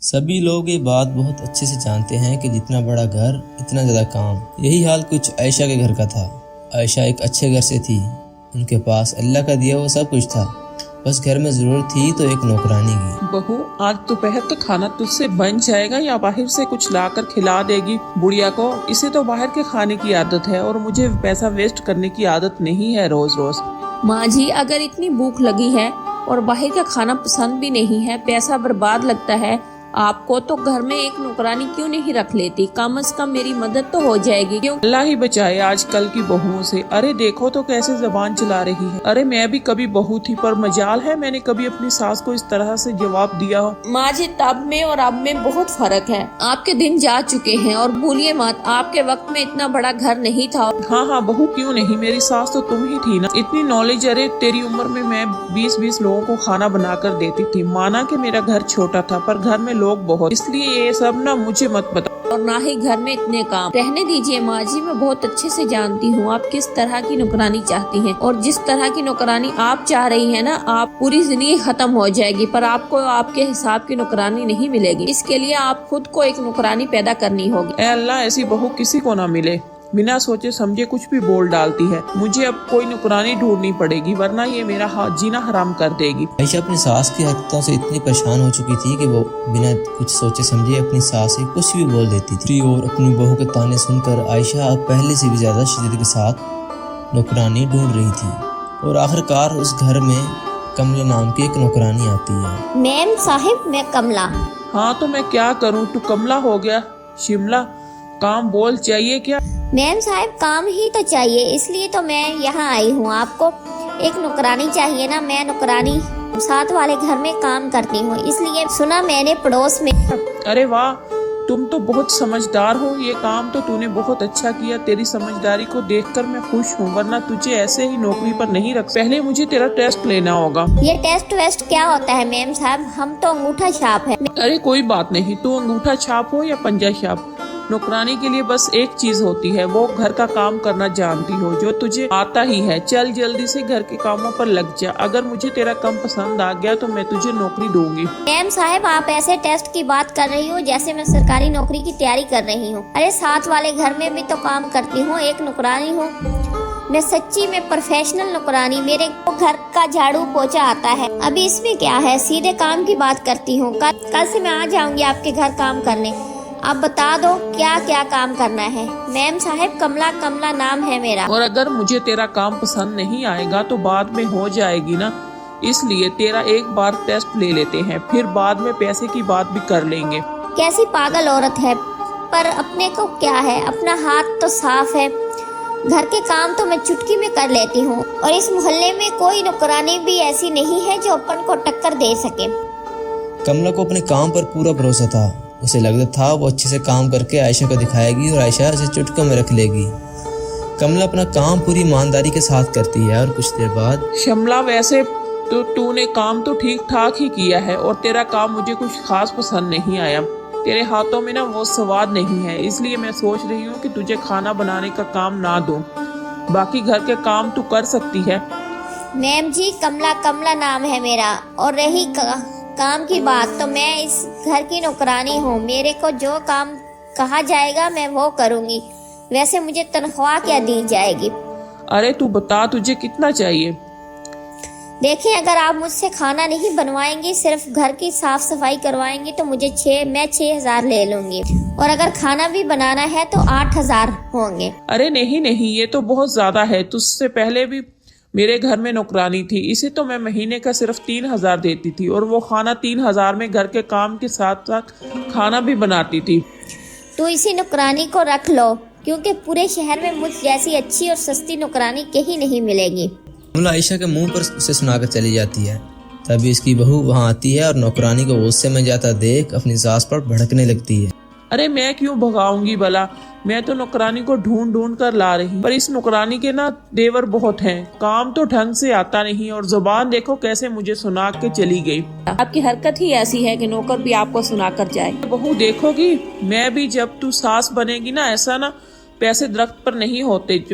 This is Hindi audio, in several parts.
सभी लोग ये बात बहुत अच्छे से जानते हैं कि जितना बड़ा घर इतना ज़्यादा काम। यही हाल कुछ आयशा के घर का था। आयशा एक अच्छे घर से थी। उनके पास अल्लाह का दिया हुआ सब कुछ था, बस घर में ज़रूरत थी तो एक नौकरानी की। बहू, आज दोपहर का खाना तुझसे बन जाएगा या बाहर से कुछ लाकर खिला देगी बुढ़िया को? इसे तो बाहर के खाने की आदत है और मुझे पैसा वेस्ट करने की आदत नहीं है रोज रोज। माँ जी, अगर इतनी भूख लगी है और बाहर का खाना पसंद भी नहीं है, पैसा बर्बाद लगता है आपको, तो घर में एक नौकरानी क्यों नहीं रख लेती? कम से कम मेरी मदद तो हो जाएगी। क्यों? अल्लाह ही बचाए आजकल की बहुओं से। अरे देखो तो कैसे जबान चला रही है। अरे मैं भी कभी बहू थी, पर मजाल है मैंने कभी अपनी सास को इस तरह से जवाब दिया हो। माँ जी, तब में और अब में बहुत फर्क है। आपके दिन जा चुके हैं और भूलिए मत, आपके वक्त में इतना बड़ा घर नहीं था। हाँ हाँ बहू, क्यों नहीं, मेरी सास तो तुम ही थी ना। इतनी नॉलेज। अरे तेरी उम्र में मैं 20-20 लोगों को खाना बना कर देती थी। माना कि मेरा घर छोटा था, पर घर में लोग बहुत, इसलिए ये सब ना मुझे मत बता। और ना ही घर में इतने काम। रहने दीजिए माँ जी, मैं बहुत अच्छे से जानती हूँ आप किस तरह की नौकरानी चाहती हैं, और जिस तरह की नौकरानी आप चाह रही हैं ना, आप पूरी जिंदगी खत्म हो जाएगी पर आपको आपके हिसाब की नौकरानी नहीं मिलेगी। इसके लिए आप खुद को एक नौकरानी पैदा करनी होगी। ऐ अल्लाह, ऐसी बहू किसी को ना मिले। बिना सोचे समझे कुछ भी बोल डालती है। मुझे अब कोई नौकरानी ढूंढनी पड़ेगी, वरना ये मेरा जीना हराम कर देगी। आयशा अपनी सास की हरकतों से इतनी परेशान हो चुकी थी कि वो बिना कुछ सोचे समझे अपनी सास से कुछ भी बोल देती थी। और अपनी बहू के ताने सुनकर आयशा अब पहले से भी ज्यादा शिद्दत के साथ नौकरानी ढूंढ रही थी, और आखिरकार उस घर में कमला नाम की एक नौकरानी आती है। मैम साहिब, मैं कमला। हाँ तो मैं क्या करूँ, तू कमला हो गया शिमला। काम बोल, चाहिए क्या? मैम साहिब, काम ही तो चाहिए, इसलिए तो मैं यहाँ आई हूँ। आपको एक नौकरानी चाहिए ना? मैं नौकरानी साथ वाले घर में काम करती हूँ, इसलिए सुना मैंने पड़ोस में। अरे वाह, तुम तो बहुत समझदार हो। ये काम तो तूने बहुत अच्छा किया। तेरी समझदारी को देखकर मैं खुश हूँ, वरना तुझे ऐसे ही नौकरी पर नहीं रख। पहले मुझे तेरा टेस्ट लेना होगा। ये टेस्ट वेस्ट क्या होता है मैम साहब? हम तो अंगूठा छाप है। अरे कोई बात नहीं, तू अंगूठा छाप हो या पंजा छाप, नौकरानी के लिए बस एक चीज होती है, वो घर का काम करना जानती हो, जो तुझे आता ही है। चल जल्दी से घर के कामों पर लग जा। अगर मुझे तेरा काम पसंद आ गया तो मैं तुझे नौकरी दूंगी। मैम साहब, आप ऐसे टेस्ट की बात कर रही हो जैसे मैं सरकारी नौकरी की तैयारी कर रही हूँ। अरे साथ वाले घर में भी तो काम करती हूँ, एक नौकरानी हूँ मैं। सच्ची में प्रोफेशनल नौकरानी। मेरे को घर का झाड़ू पोछा आता है। अभी इसमें क्या है, सीधे काम की बात करती हूँ। कल से मैं आ जाऊंगी आपके घर काम करने। आप बता दो क्या क्या काम करना है। मैम साहब, कमला नाम है मेरा। और अगर मुझे तेरा काम पसंद नहीं आएगा तो बाद में हो जाएगी ना, इसलिए तेरा एक बार टेस्ट ले लेते हैं, फिर बाद में पैसे की बात भी कर लेंगे। कैसी पागल औरत है, पर अपने को क्या है, अपना हाथ तो साफ है। घर के काम तो मैं चुटकी में कर लेती हूँ, और इस मोहल्ले में कोई नौकरानी भी ऐसी नहीं है जो अपन को टक्कर दे सके। कमला को अपने काम पर पूरा भरोसा था। उसे लगता था वो अच्छे से काम करके आयशा को दिखाएगी और आयशा उसे चुटकी में रख लेगी। कमला अपना काम पूरी ईमानदारी के साथ करती है, और कुछ देर बाद शिमला, वैसे तो तूने काम तो ठीक ठाक ही किया है, और तेरा काम मुझे कुछ खास पसंद नहीं आया। तेरे हाथों में ना वो स्वाद नहीं है, इसलिए मैं सोच रही हूँ कि तुझे खाना बनाने का काम ना दूं। बाकी घर के काम तू कर सकती है। मैम जी, कमला नाम है मेरा, और रही काम की बात, तो मैं इस घर की नौकरानी हूँ। मेरे को जो काम कहा जाएगा मैं वो करूँगी। वैसे मुझे तनख्वाह क्या दी जाएगी? अरे तू बता, तुझे कितना चाहिए? देखिए, अगर आप मुझसे खाना नहीं बनवाएंगी, सिर्फ घर की साफ सफाई करवाएंगी, तो मैं 6,000 ले लूंगी। और अगर खाना भी बनाना है तो 8,000 होंगे। अरे नहीं, ये तो बहुत ज्यादा है। तुझसे पहले भी मेरे घर में नौकरानी थी, इसे तो मैं महीने का सिर्फ 3,000 देती थी, और वो खाना 3,000 में घर के काम के साथ साथ खाना भी बनाती थी। तो इसी नौकरानी को रख लो, क्योंकि पूरे शहर में मुझ जैसी अच्छी और सस्ती नौकरानी कहीं नहीं मिलेगी। कमला आयशा के मुंह पर उसे सुनाकर चली जाती है। तभी इसकी बहू वहां आती है और नौकरानी को गुस्से में जाता देख अपनी सास पर भड़कने लगती है। अरे मैं क्यों भगाऊंगी भला, मैं तो नौकरानी को ढूंढ कर ला रही, पर इस नौकरानी के ना देवर बहुत हैं। काम तो ढंग से आता नहीं, और जुबान देखो कैसे मुझे सुना के चली गई। आपकी हरकत ही ऐसी है कि नौकर भी आपको सुना कर जाए। बहू देखोगी, मैं भी जब तू सास बनेगी ना, ऐसा ना पैसे दरख्त पर नहीं होते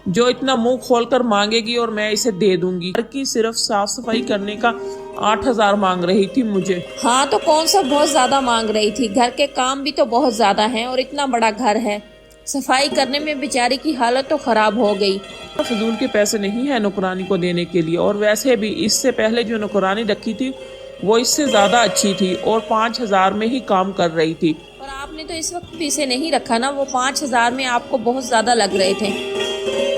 जो इतना मुंह खोल कर मांगेगी और मैं इसे दे दूंगी। घर की सिर्फ साफ सफाई करने का 8,000 मांग रही थी मुझे। हाँ तो कौन सा बहुत ज्यादा मांग रही थी, घर के काम भी तो बहुत ज्यादा हैं और इतना बड़ा घर है, सफाई करने में बेचारी की हालत तो खराब हो गई। फजूल के पैसे नहीं है नौकरानी को देने के लिए, और वैसे भी इससे पहले जो नौकरानी रखी थी वो इससे ज्यादा अच्छी थी और 5,000 में ही काम कर रही थी। पर आपने तो इस वक्त भी इसे नहीं रखा ना, वो 5,000 में आपको बहुत ज्यादा लग रहे थे।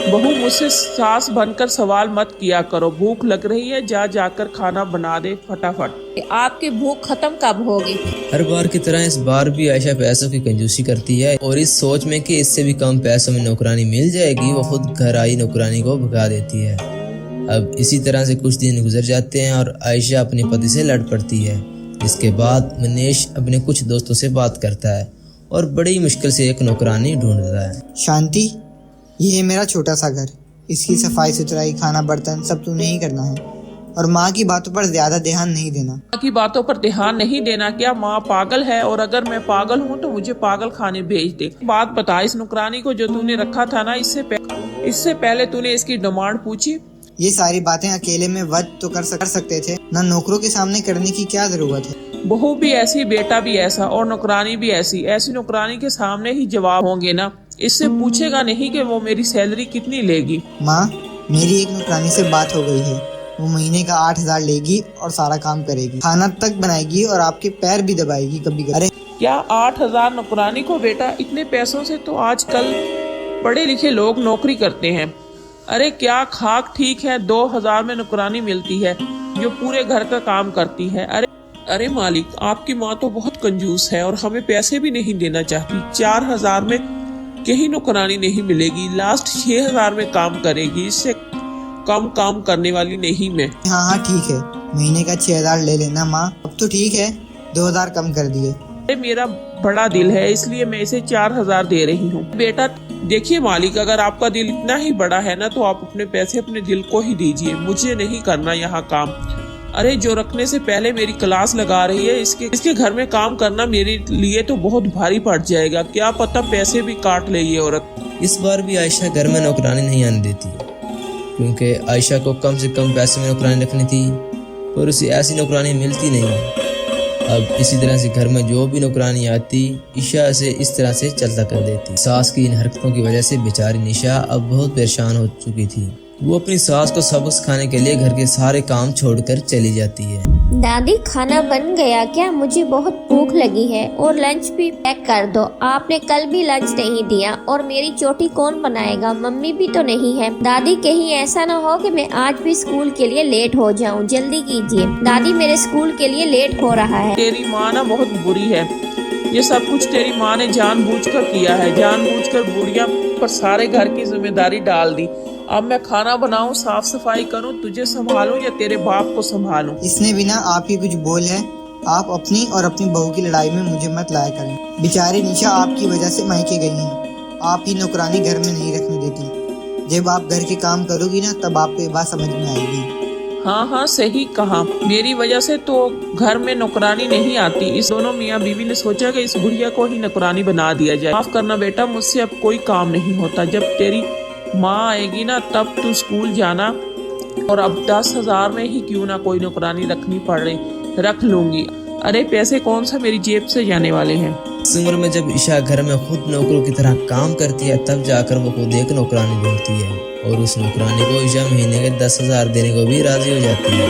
बहू मुझसे सास बनकर सवाल मत किया करो, भूख लग रही है, जा जाकर खाना बना दे फटाफट। आपकी भूख खत्म कब होगी? हर बार की तरह इस बार भी आयशा पैसों की कंजूसी करती है और इस सोच में कि इससे भी कम पैसों में नौकरानी मिल जाएगी, वो खुद घर आई नौकरानी को भगा देती है। अब इसी तरह से कुछ दिन गुजर जाते हैं और आयशा अपने पति से लड़ पड़ती है, जिसके बाद मनीष अपने कुछ दोस्तों से बात करता है और बड़ी मुश्किल से एक नौकरानी ढूंढता है। शांति, ये है मेरा छोटा सा घर, इसकी सफाई सुथराई, खाना बर्तन सब तूने ही करना है और माँ की बातों पर ज्यादा ध्यान नहीं देना। माँ की बातों पर ध्यान नहीं देना? क्या माँ पागल है? और अगर मैं पागल हूँ तो मुझे पागल खाने भेज दे। बात बता, इस नौकरानी को जो तूने रखा था ना, इससे पहले तूने इसकी डिमांड पूछी? ये सारी बातें अकेले में वक्त तो कर सकते थे ना, नौकरों के सामने करने की क्या जरूरत है। बहू भी ऐसी, बेटा भी ऐसा और नौकरानी भी ऐसी नौकरानी के सामने ही जवाब होंगे ना, इससे पूछेगा नहीं कि वो मेरी सैलरी कितनी लेगी। माँ, मेरी एक नौकरानी से बात हो गई है, वो महीने का 8,000 लेगी और सारा काम करेगी, खाना तक बनाएगी और आपके पैर भी दबाएगी कभी कभी। अरे क्या 8,000 नौकरानी को? बेटा इतने पैसों से तो आजकल पढ़े लिखे लोग नौकरी करते हैं। अरे क्या खाक ठीक है, 2,000 में नौकरानी मिलती है जो पूरे घर का काम करती है। अरे मालिक, आपकी माँ तो बहुत कंजूस है और हमें पैसे भी नहीं देना चाहती। 4,000 में कहीं नौकरानी नहीं मिलेगी, लास्ट 6,000 में काम करेगी, इससे कम काम करने वाली नहीं मैं। हाँ ठीक है, महीने का 6,000 ले लेना माँ। अब तो ठीक है, 2,000 कम कर दिए। मेरा बड़ा दिल है इसलिए मैं इसे 4,000 दे रही हूँ। बेटा देखिए मालिक, अगर आपका दिल इतना ही बड़ा है ना तो आप अपने पैसे अपने दिल को ही दीजिए, मुझे नहीं करना यहाँ काम। अरे जो रखने से पहले मेरी क्लास लगा रही है, इसके घर में काम करना मेरे लिए तो बहुत भारी पड़ जाएगा, क्या पता पैसे भी काट ले ये औरत। इस बार भी आयशा घर में नौकरानी नहीं आने देती, क्योंकि आयशा को कम से कम पैसे में नौकरानी रखनी थी पर उसे ऐसी नौकरानी मिलती नहीं। अब इसी तरह से घर में जो भी नौकरानी आती, ईशा से इस तरह से चलता कर देती। सास की इन हरकतों की वजह से बेचारी निशा अब बहुत परेशान हो चुकी थी। वो अपनी सास को सबक सिखाने के लिए घर के सारे काम छोड़कर चली जाती है। दादी, खाना बन गया क्या? मुझे बहुत भूख लगी है और लंच भी पैक कर दो। आपने कल भी लंच नहीं दिया और मेरी चोटी कौन बनाएगा? मम्मी भी तो नहीं है। दादी, कहीं ऐसा ना हो कि मैं आज भी स्कूल के लिए लेट हो जाऊं, जल्दी कीजिए दादी, मेरे स्कूल के लिए लेट हो रहा है। तेरी माँ ना बहुत बुरी है, ये सब कुछ तेरी माँ ने जानबूझकर किया है, जानबूझकर बुढ़िया पर सारे घर की जिम्मेदारी डाल दी। अब मैं खाना बनाऊं, साफ सफाई करूं, तुझे संभालूं या तेरे बाप को संभालूं? इसने बिना आप ही कुछ बोल है, आप अपनी और अपनी बहू की लड़ाई में मुझे मत लाया करें। बेचारी निशा आपकी वजह से मायके गई हैं, आप ही नौकरानी घर में नहीं रखने देती। जब आप घर के काम करोगी ना, तब आपको ये बात समझ में आएगी। हाँ सही कहा, मेरी वजह से तो घर में नौकरानी नहीं आती। इस दोनों मियाँ बीवी ने सोचा कि इस बुढ़िया को ही नौकरानी बना दिया जाए। माफ करना बेटा, मुझसे अब कोई काम नहीं होता। जब तेरी माँ आएगी ना तब तू स्कूल जाना, और अब 10,000 में ही क्यों ना कोई नौकरानी रखनी पड़े, रख लूंगी। अरे पैसे कौन सा मेरी जेब से जाने वाले हैं। इस उम्र में जब ईशा घर में खुद नौकरों की तरह काम करती है, तब जाकर वो खुद एक नौकरानी ढूंढती है और उस नौकरानी को ईशा महीने के 10,000 देने को भी राजी हो जाती है।